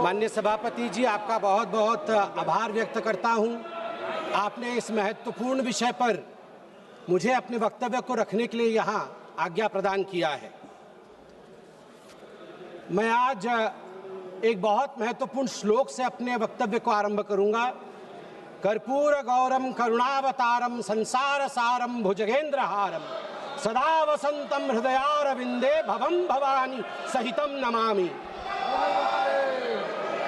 माननीय सभापति जी, आपका बहुत बहुत आभार व्यक्त करता हूं। आपने इस महत्वपूर्ण विषय पर मुझे अपने वक्तव्य को रखने के लिए यहां आज्ञा प्रदान किया है। मैं आज एक बहुत महत्वपूर्ण श्लोक से अपने वक्तव्य को आरंभ करूंगा। कर्पूर गौरम करुणावतारम संसार सारम भुजगेंद्रहारम सदा वसंतम हृदयारविंदे भवम भवानी सहितम नमामि।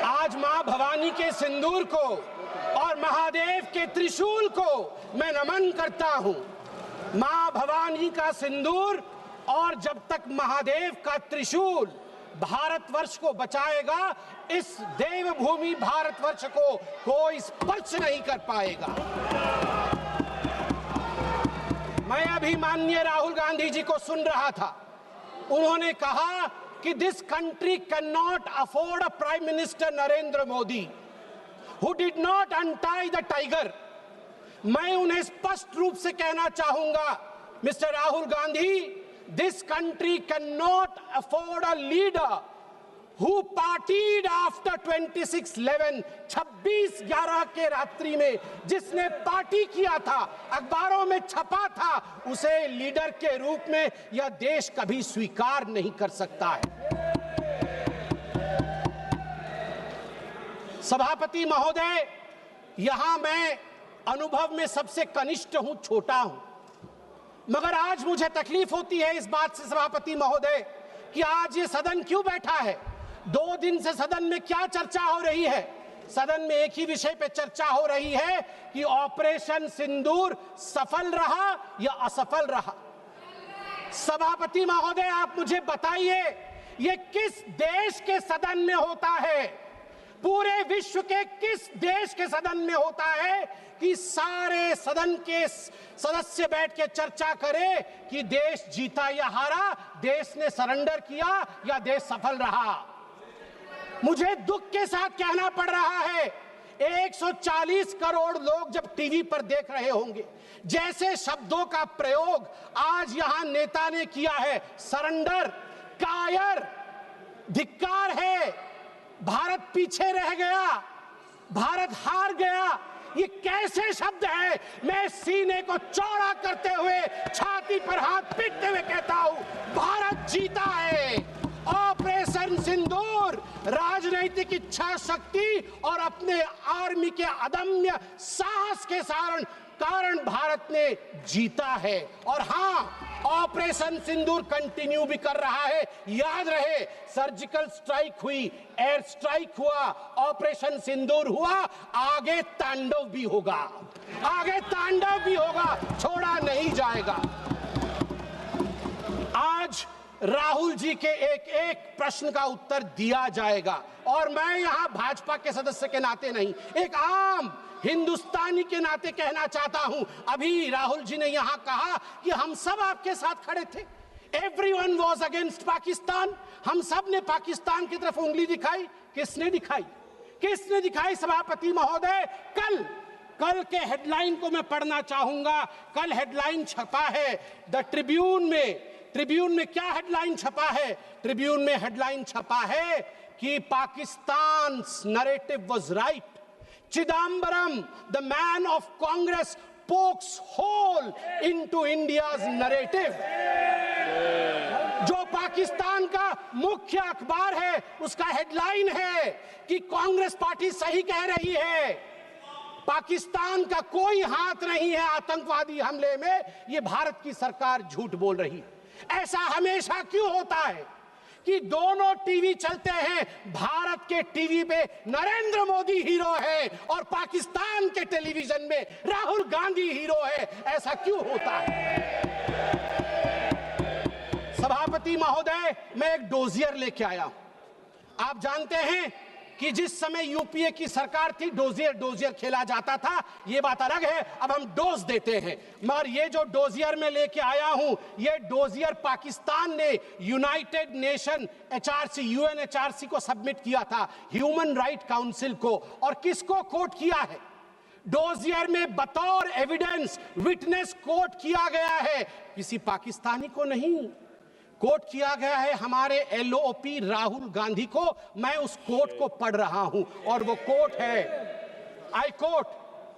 आज मां भवानी के सिंदूर को और महादेव के त्रिशूल को मैं नमन करता हूं। मां भवानी का सिंदूर और जब तक महादेव का त्रिशूल भारतवर्ष को बचाएगा, इस देवभूमि भारतवर्ष को कोई स्पर्श नहीं कर पाएगा। मैं अभी माननीय राहुल गांधी जी को सुन रहा था। उन्होंने कहा कि this country can not afford a prime minister Narendra Modi who did not untie the tiger. मैं उन्हें स्पष्ट रूप से कहना चाहूंगा, mister Rahul Gandhi, this country cannot afford a leader who partied after 26/11, 26/11 के रात्रि में जिसने पार्टी किया था, अखबारों में छपा था, उसे लीडर के रूप में यह देश कभी स्वीकार नहीं कर सकता है। सभापति महोदय, यहां मैं अनुभव में सबसे कनिष्ठ हूं, छोटा हूं, मगर आज मुझे तकलीफ होती है इस बात से सभापति महोदय कि आज ये सदन क्यों बैठा है। 2 दिन से सदन में क्या चर्चा हो रही है? सदन में एक ही विषय पे चर्चा हो रही है कि ऑपरेशन सिंदूर सफल रहा या असफल रहा। सभापति महोदय, आप मुझे बताइए, ये किस देश के सदन में होता है? पूरे विश्व के किस देश के सदन में होता है कि सारे सदन के सदस्य बैठ के चर्चा करें कि देश जीता या हारा, देश ने सरेंडर किया या देश सफल रहा? मुझे दुख के साथ कहना पड़ रहा है, 140 करोड़ लोग जब टीवी पर देख रहे होंगे, जैसे शब्दों का प्रयोग आज यहां नेता ने किया है, सरेंडर, कायर, धिक्कार है, भारत पीछे रह गया, भारत हार गया, ये कैसे शब्द है? मैं सीने को चौड़ा करते हुए, छाती पर हाथ पीटते हुए कहता हूं, भारत जीता है। ऑपरेशन सिंदूर राजनीतिक इच्छा शक्ति और अपने आर्मी के अदम्य साहस के कारण भारत ने जीता है। और हाँ, ऑपरेशन सिंदूर कंटिन्यू भी कर रहा है। याद रहे, सर्जिकल स्ट्राइक हुई, एयर स्ट्राइक हुआ, ऑपरेशन सिंदूर हुआ, आगे तांडव भी होगा, आगे तांडव भी होगा, छोड़ा नहीं जाएगा। आज राहुल जी के एक एक प्रश्न का उत्तर दिया जाएगा और मैं यहां भाजपा के सदस्य के नाते नहीं, एक आम हिंदुस्तानी के नाते कहना चाहता हूं। अभी राहुल जी ने यहां कहा कि हम सब आपके साथ खड़े थे, एवरीवन वाज अगेंस्ट पाकिस्तान, हम सब ने पाकिस्तान की तरफ उंगली दिखाई। किसने दिखाई? किसने दिखाई सभापति महोदय? कल के हेडलाइन को मैं पढ़ना चाहूंगा। कल हेडलाइन छपा है द ट्रिब्यून में। ट्रिब्यून में क्या हेडलाइन छपा है? ट्रिब्यून में हेडलाइन छपा है कि Pakistan narrative was right, Chidambaram, the man of Congress, pokes hole into India's narrative. जो पाकिस्तान का मुख्य अखबार है, उसका हेडलाइन है कि कांग्रेस पार्टी सही कह रही है, पाकिस्तान का कोई हाथ नहीं है आतंकवादी हमले में, ये भारत की सरकार झूठ बोल रही है। ऐसा हमेशा क्यों होता है कि दोनों टीवी चलते हैं, भारत के टीवी पे नरेंद्र मोदी हीरो है और पाकिस्तान के टेलीविजन में राहुल गांधी हीरो है? ऐसा क्यों होता है? सभापति महोदय, मैं एक डोजियर लेके आया हूं। आप जानते हैं कि जिस समय यूपीए की सरकार थी, डोजियर खेला जाता था, ये बात अलग है, अब हम डोज देते हैं। मगर ये जो डोजियर में लेके आया हूं, ये डोजियर पाकिस्तान ने यूनाइटेड नेशन एचआरसी, यूएनएचआरसी को सबमिट किया था, ह्यूमन राइट काउंसिल को। और किसको कोट किया है? डोजियर में बतौर एविडेंस, विटनेस कोट किया गया है, किसी पाकिस्तानी को नहीं, कोट किया गया है हमारे एलओपी राहुल गांधी को। मैं उस कोट को पढ़ रहा हूं और वो कोट है, I quote,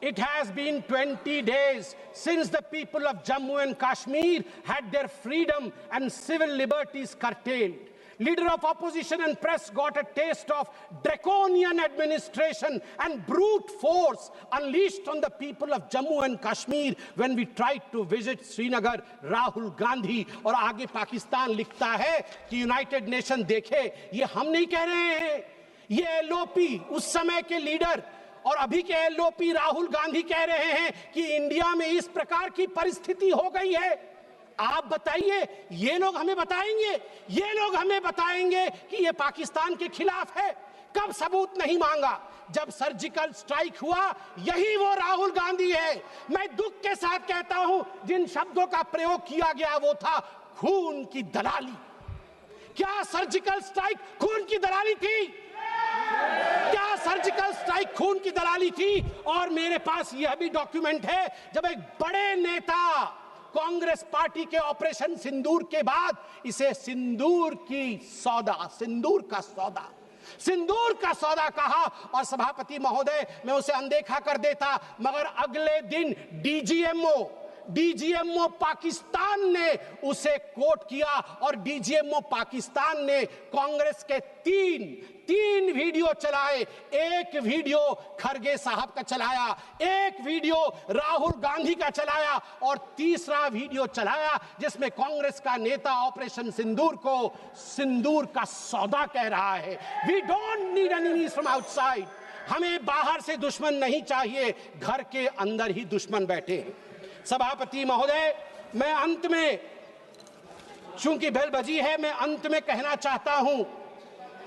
It has been 20 days since the people of Jammu and Kashmir had their freedom and civil liberties curtailed. Leader of opposition and press got a taste of draconian administration and brute force unleashed on the people of Jammu and Kashmir when we tried to visit Srinagar. Rahul Gandhi। और आगे पाकिस्तान लिखता है कि United nation देखे, ये हम नहीं कह रहे हैं, ये एलओपी उस समय के लीडर और अभी के एलओपी राहुल गांधी कह रहे हैं कि इंडिया में इस प्रकार की परिस्थिति हो गई है। आप बताइए, ये लोग हमें बताएंगे, ये लोग हमें बताएंगे कि ये पाकिस्तान के खिलाफ है? कब सबूत नहीं मांगा? जब सर्जिकल स्ट्राइक हुआ, यही वो राहुल गांधी है। मैं दुख के साथ कहता हूं, जिन शब्दों का प्रयोग किया गया वो था खून की दलाली। क्या सर्जिकल स्ट्राइक खून की दलाली थी? क्या सर्जिकल स्ट्राइक खून की दलाली थी? और मेरे पास यह भी डॉक्यूमेंट है, जब एक बड़े नेता कांग्रेस पार्टी के ऑपरेशन सिंदूर के बाद इसे सिंदूर का सौदा कहा और सभापति महोदय मैं उसे अनदेखा कर देता, मगर अगले दिन डीजीएमओ पाकिस्तान ने उसे कोट किया और डीजीएमओ पाकिस्तान ने कांग्रेस के तीन वीडियो चलाए। एक वीडियो खरगे साहब का चलाया, एक वीडियो राहुल गांधी का चलाया और तीसरा वीडियो चलाया जिसमें कांग्रेस का नेता ऑपरेशन सिंदूर को सिंदूर का सौदा कह रहा है। We don't need enemies from outside. हमें बाहर से दुश्मन नहीं चाहिए, घर के अंदर ही दुश्मन बैठे हैं। सभापति महोदय, मैं अंत में, चूंकि बेल बजी है, मैं अंत में कहना चाहता हूं,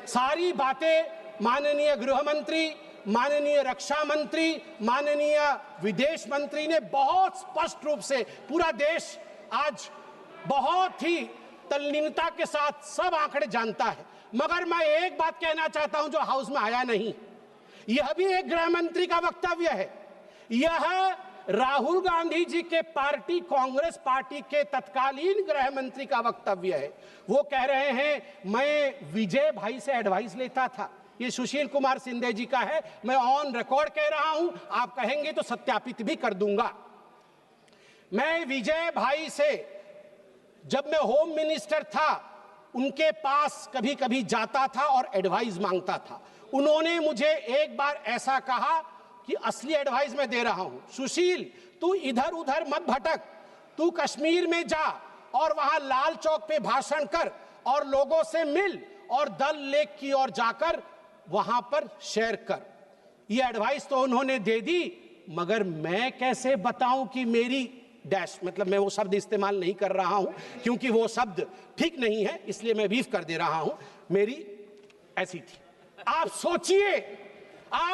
सारी बातें माननीय गृह मंत्री, माननीय रक्षा मंत्री, माननीय विदेश मंत्री ने बहुत स्पष्ट रूप से, पूरा देश आज बहुत ही तल्लीनता के साथ सब आंकड़े जानता है, मगर मैं एक बात कहना चाहता हूं जो हाउस में आया नहीं। यह भी एक गृह मंत्री का वक्तव्य है। यह राहुल गांधी जी के पार्टी कांग्रेस पार्टी के तत्कालीन गृह मंत्री का वक्तव्य है। वो कह रहे हैं मैं विजय भाई से एडवाइस लेता था। ये सुशील कुमार सिंधे जी का है, मैं ऑन रिकॉर्ड कह रहा हूं, आप कहेंगे तो सत्यापित भी कर दूंगा। मैं विजय भाई से, जब मैं होम मिनिस्टर था, उनके पास कभी कभी जाता था और एडवाइस मांगता था। उन्होंने मुझे एक बार ऐसा कहा कि असली एडवाइस मैं दे रहा हूं, सुशील तू इधर उधर मत भटक, तू कश्मीर में जा और वहां लाल चौक पे भाषण कर और लोगों से मिल और दल लेक की ओर जाकर वहां पर शेयर कर। ये एडवाइस तो उन्होंने दे दी, मगर मैं कैसे बताऊं कि मेरी डैश, मतलब मैं वो शब्द इस्तेमाल नहीं कर रहा हूं क्योंकि वो शब्द ठीक नहीं है, इसलिए मैं बीफ कर दे रहा हूं, मेरी ऐसी थी। आप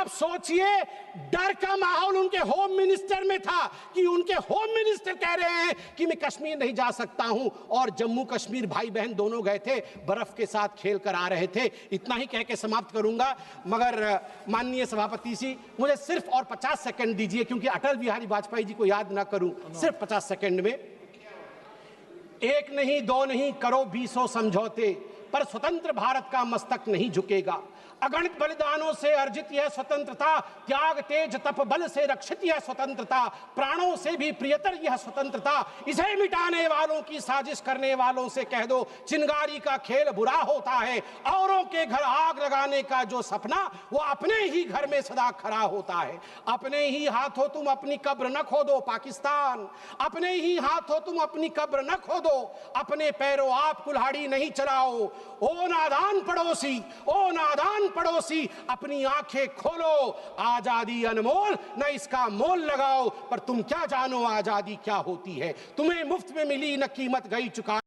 सोचिए डर का माहौल उनके होम मिनिस्टर में था कि उनके होम मिनिस्टर कह रहे हैं कि मैं कश्मीर नहीं जा सकता हूं, और जम्मू कश्मीर भाई बहन दोनों गए थे, बर्फ के साथ खेल कर आ रहे थे। इतना ही कह के समाप्त करूंगा, मगर माननीय सभापति जी मुझे सिर्फ और 50 सेकंड दीजिए, क्योंकि अटल बिहारी वाजपेयी जी को याद ना करूं सिर्फ 50 सेकंड में। एक नहीं दो नहीं करो 20 समझौते, पर स्वतंत्र भारत का मस्तक नहीं झुकेगा। अगणित बलिदानों से अर्जित यह स्वतंत्रता, त्याग तेज तप बल से रक्षित यह स्वतंत्रता, प्राणों से भी प्रियतर यह स्वतंत्रता। इसे मिटाने वालों की साजिश करने वालों से कह दो, चिंगारी का खेल बुरा होता है। औरों के घर आग लगाने का जो सपना, वो अपने ही घर में सदा खड़ा होता है। अपने ही हाथों तुम अपनी कब्र न खोदो पाकिस्तान, अपने ही हाथों तुम अपनी कब्र न खोदो, अपने पैरों आप कुल्हाड़ी नहीं चलाओ। ओ नादान पड़ोसी, अपनी आंखें खोलो, आजादी अनमोल, न इसका मोल लगाओ। पर तुम क्या जानो आजादी क्या होती है, तुम्हें मुफ्त में मिली न कीमत गई चुका।